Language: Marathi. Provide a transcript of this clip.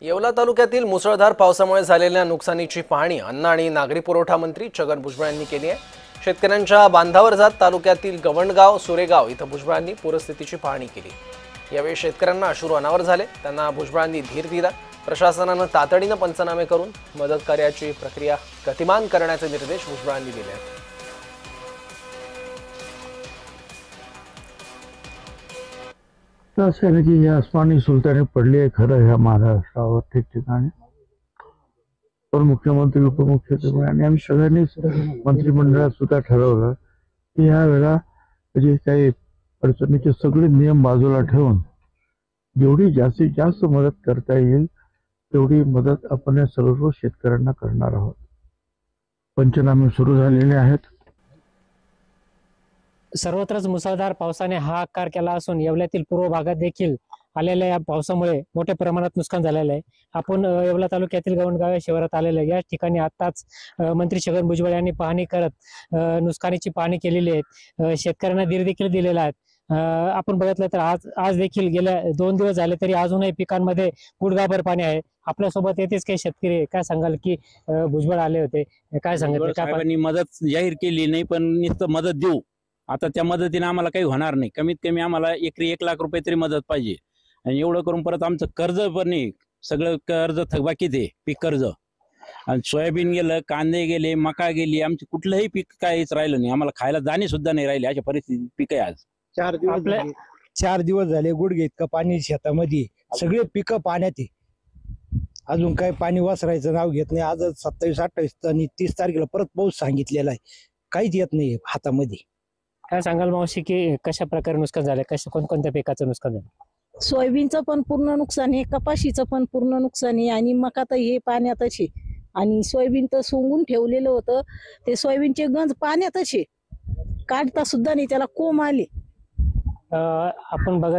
येवला तालुक्यातील मुसळधार पावसामुळे झालेल्या नुकसानीची पाहणी अन्न आणि नागरी पुरवठा मंत्री छगन भुजबळ यांनी केली आहे। शेतकऱ्यांच्या बांधावर जात तालुक्यातील गवंडगाव सुरेगाव इथं भुजबळांनी पूरस्थितीची पाहणी केली। यावेळी शेतकऱ्यांना अश्रू अनावर झाले, त्यांना भुजबळांनी धीर दिला। प्रशासनाने तातडीने पंचनामे करून मदत कार्याची प्रक्रिया गतिमान करण्याचे निर्देश भुजबळांनी दिले आहेत। असं आहे की या आसमानी सुलताने पडली आहे खरं ह्या महाराष्ट्रावर ठिकठिकाणी, पण मुख्यमंत्री उपमुख्यमंत्री आणि आम्ही सगळ्यांनीच मंत्रिमंडळात सुद्धा ठरवलं की ह्या वेळेला जे काही अडचणीचे सगळे नियम बाजूला ठेवून जेवढी जास्तीत जास्त मदत करता येईल तेवढी मदत आपण या सर्व शेतकऱ्यांना करणार आहोत। पंचनामे सुरू झालेले आहेत। सर्वत्रच मुसळधार पावसाने हाहाकार केला असून येवल्यातील पूर्व भागात देखील आलेल्या या पावसामुळे मोठ्या प्रमाणात नुकसान झालेलं आहे। आपण येवला तालुक्यातील गवंडगाव या शिवारात आलेलं आहे। या ठिकाणी आताच मंत्री छगन भुजबळ यांनी पाहणी करत नुकसानीची पाहणी केलेली आहे। शेतकऱ्यांना धीर देखील दिलेला आहे। आपण बघितलं तर आज देखील गेल्या 2 दिवस झाले तरी अजूनही पिकांमध्ये गुडघाभर पाणी आहे। आपल्यासोबत येतेच काही शेतकरी, काय सांगाल की भुजबळ आले होते, काय सांगितलं? साहेबांनी मदत जाहीर केली नाही, पण नुसतं मदत देऊ, आता त्या मदतीने आम्हाला काही होणार नाही। कमीत कमी आम्हाला एकरी 1 लाख रुपये तरी मदत पाहिजे। आणि एवढं करून परत आमचं कर्ज पण नाही, सगळं कर्ज थकबाकीत आहे, पीक कर्ज। आणि सोयाबीन गेलं, कांदे गेले, मका गेली, आमची कुठलंही पीक काहीच राहिलं नाही। आम्हाला खायला दाणे सुद्धा नाही राहिले, अशा परिस्थितीत पीक आहे आज। 4 दिवस झाले गुडघे इतकं पाणी शेतामध्ये, सगळे पिकं पाण्यात आहे। अजून काही पाणी वसरायचं नाव घेत नाही। आज 27, 28 आणि 30 तारखेला परत पाऊस सांगितलेला आहे, काहीच येत नाही हातामध्ये। काय सांगाल मावशी की कशा प्रकारे नुकसान झालं, कोणकोणत्या पिकाचं नुकसान झालं? सोयाबीनचं पण पूर्ण नुकसान आहे, कपाशीचं पण पूर्ण नुकसान आहे आणि मका तर हे पाण्यातच आहे। आणि सोयाबीन तर सोंगून ठेवलेलं होतं, ते सोयाबीनचे गंज पाण्यातच आहे, काढता सुद्धा नाही, त्याला कोंब आले। आपण बघत